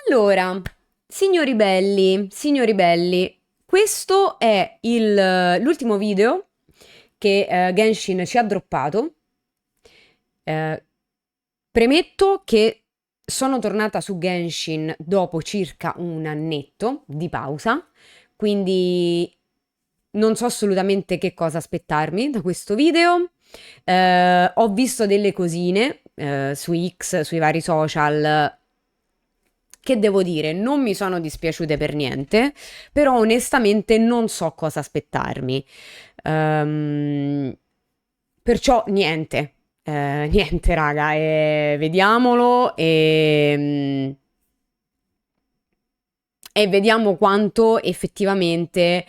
Allora, signori belli, questo è l'ultimo video che Genshin ci ha droppato. Eh, Premetto che sono tornata su Genshin dopo circa un annetto di pausa, quindi non so assolutamente che cosa aspettarmi da questo video. Ho visto delle cosine su X, sui vari social, che devo dire, non mi sono dispiaciute per niente, però onestamente non so cosa aspettarmi. Ehm, Perciò niente, niente raga, vediamolo e vediamo quanto effettivamente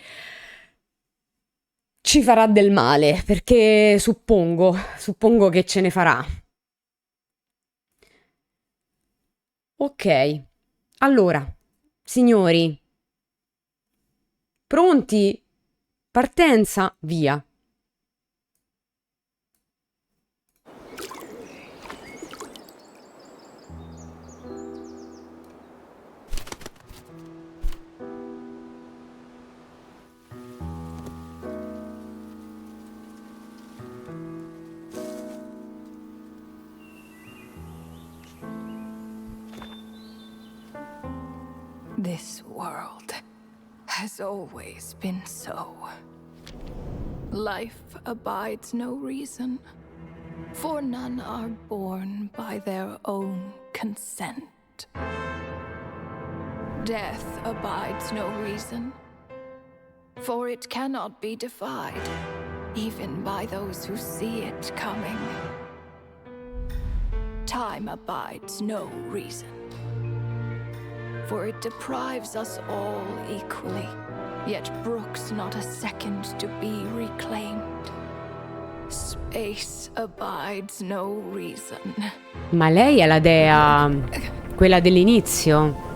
ci farà del male, perché suppongo che ce ne farà. Ok, allora, signori, pronti? Partenza, via. This world has always been so. Life abides no reason, for none are born by their own consent. Death abides no reason, for it cannot be defied, even by those who see it coming. Time abides no reason, for it deprives us all equally, yet brooks not a second to be reclaimed. Space abides no reason. Ma lei è la dea, quella dell'inizio.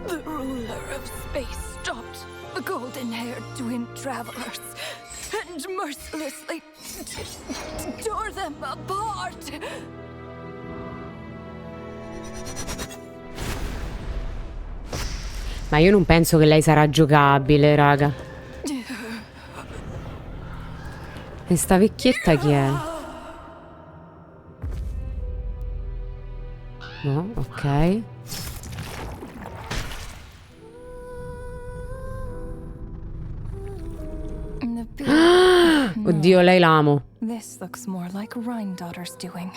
The ruler of space stopped the golden-haired twin travelers and mercilessly tore them apart. Ma io non penso che lei sarà giocabile, raga. E sta vecchietta chi è? No, ok. Oddio, lei l'amo. This looks more like Rhine-daughter's doing.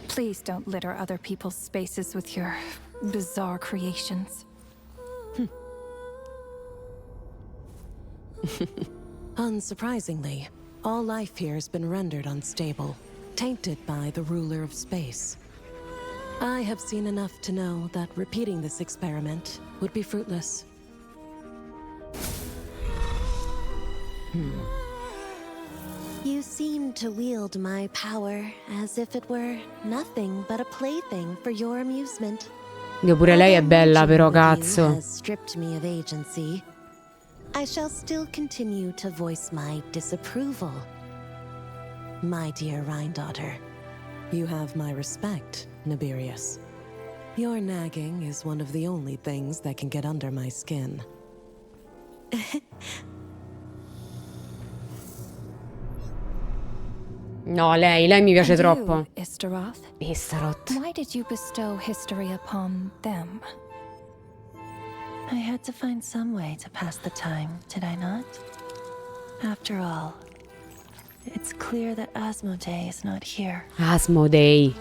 Please don't litter other people's spaces with your bizarre creations. Unsurprisingly, all life here has been rendered unstable, tainted by the ruler of space. I have seen enough to know that repeating this experiment would be fruitless. You seem to wield my power as if it were nothing but a plaything for your amusement. Dio, pure lei è bella però, cazzo. Has stripped me of agency. I shall still continue to voice my disapproval. My dear Rhine-daughter. You have my respect, Nibirius. Your nagging is one of the only things that can get under my skin. No, lei mi piace troppo. Istaroth? Istaroth. Why did you bestow history upon them? I had to find some way to pass the time, did I not? After all, it's clear that Asmodee is not here. Asmodee.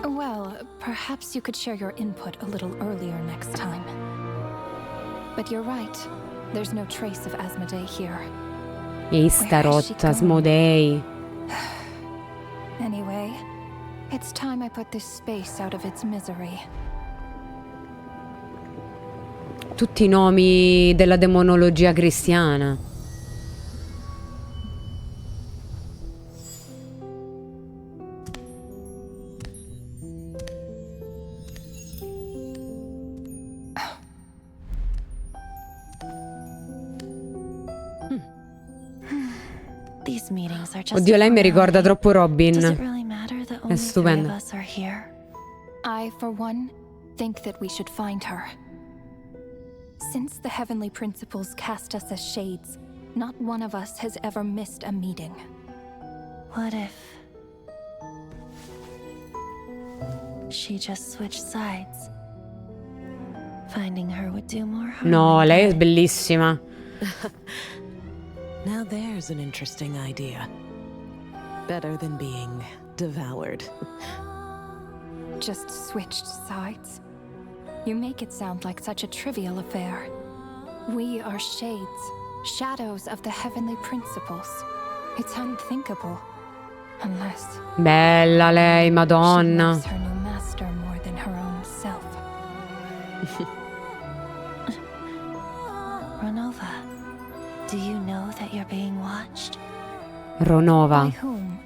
Well, perhaps you could share your input a little earlier next time. But you're right. There's no trace of Asmodee here. Istaroth, Asmodee. Anyway, it's time I put this space out of its misery. Tutti i nomi della demonologia cristiana. These meetings are just Oddio, lei mi ricorda troppo Does it Robin. really matter that È only three of stupenda. us are here? I, for one, think that we should find her. Since the heavenly principles cast us as shades, not one of us has ever missed a meeting. What if she just switched sides? Finding her would do more harm No, than lei è good. bellissima. Now there's an interesting idea. Better than being devoured. Just switched sides? You make it sound like such a trivial affair. We are shades, shadows of the heavenly principles. It's unthinkable. Unless Bella lei, she Madonna. loves her new master more than her own self. Ronova, do you know that you're being watched? By Ronova. whom?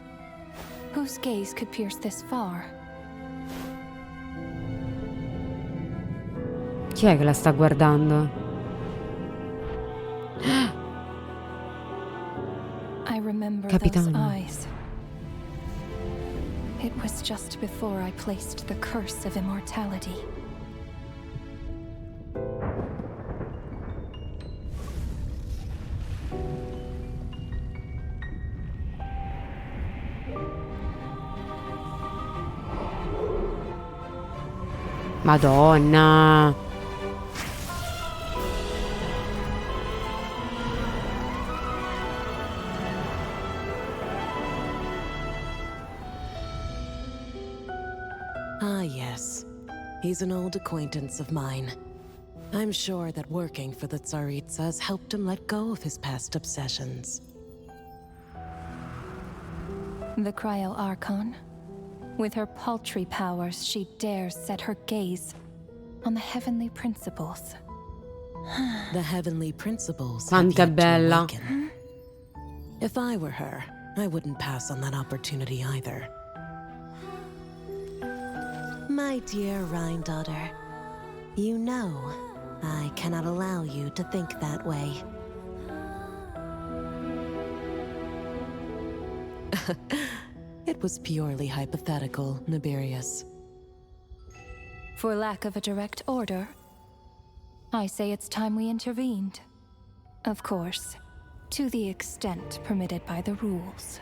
Whose gaze could pierce this far? Chi è che la sta guardando? I remember Capitano. those eyes. It was just before I placed the curse of immortality. Madonna. Ah, yes. He's an old acquaintance of mine. I'm sure that working for the Tsaritsas helped him let go of his past obsessions. The Cryo Archon. With her paltry powers, she dares set her gaze on the heavenly principles. The heavenly principles have Quanto è yet to bella. awaken. If I were her, I wouldn't pass on that opportunity either. My dear Rhine daughter, you know I cannot allow you to think that way. It was purely hypothetical, Nibirius. For lack of a direct order, I say it's time we intervened. Of course, to the extent permitted by the rules.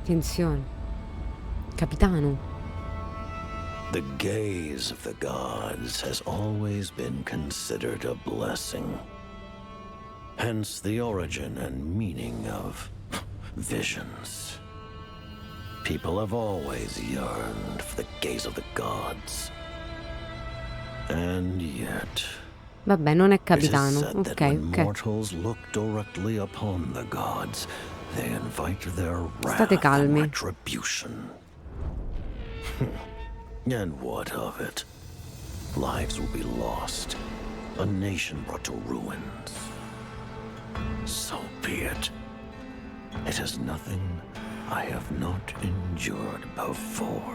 Attenzione. Capitano. The gaze of the gods has always been considered a blessing. Hence the origin and meaning of visions. People have always yearned for the gaze of the gods. And yet, Vabbè, non è it is capitano. said that Ok, when ok. mortals look directly upon the gods, they invite their State wrath and calmi. retribution. And what of it? Lives will be lost. A nation brought to ruins. So be it. It is nothing I have not endured before.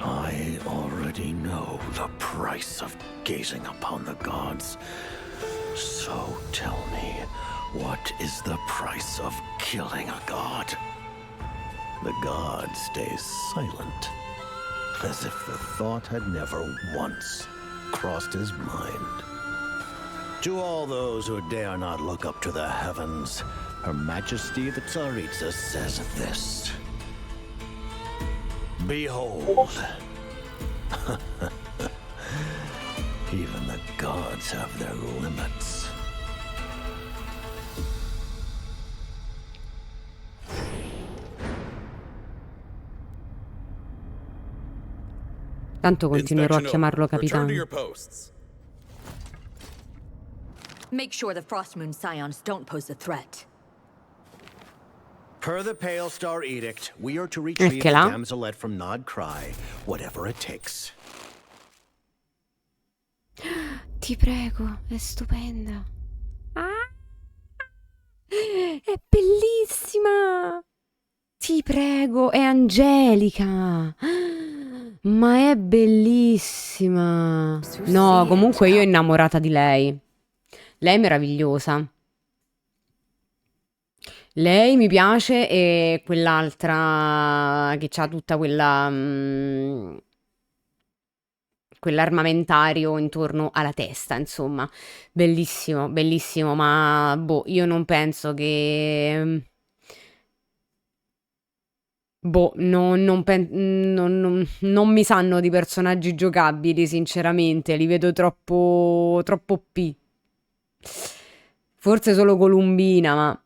I already know the price of gazing upon the gods. So tell me, what is the price of killing a god? The god stays silent, as if the thought had never once crossed his mind. To all those who dare not look up to the heavens, Her Majesty the Tsaritsa says this. Behold. Even the gods have their limits. Tanto continuerò a chiamarlo Return to capitano. your posts. Make sure the Frostmoon Scions don't pose a threat. Per the Pale Star Edict, we are to retrieve che the là? damselette from Nod Cry, whatever it takes. Ti prego, è stupenda. Ah, è bellissima. Ti prego, è angelica. Ma è bellissima. No, comunque io innamorata di lei. Lei è meravigliosa. Lei mi piace e quell'altra che c'ha tutta quell'armamentario intorno alla testa, insomma. Bellissimo, bellissimo, ma boh, io non penso che... Boh, non mi sanno di personaggi giocabili, sinceramente, li vedo troppo OP. Forse solo Columbina, ma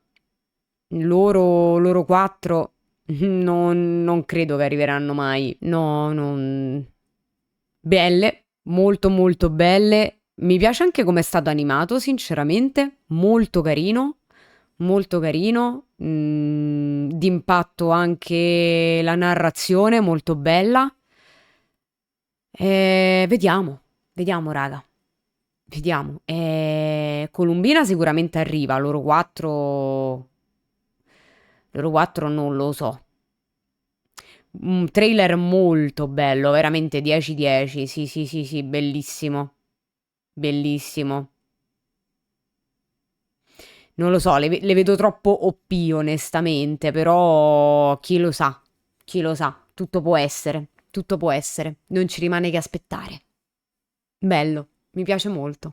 loro quattro non credo che arriveranno mai. No, non... Belle, molto molto belle. Mi piace anche come è stato animato, sinceramente, molto carino. Molto carino, d'impatto anche la narrazione, molto bella. Vediamo, raga. Vediamo. Columbina sicuramente arriva, loro quattro non lo so. Un trailer molto bello, veramente 10/10. Sì, sì, sì, sì, bellissimo. Bellissimo. Non lo so, le vedo troppo OP onestamente, però chi lo sa, chi lo sa, tutto può essere, non ci rimane che aspettare. Bello, mi piace molto.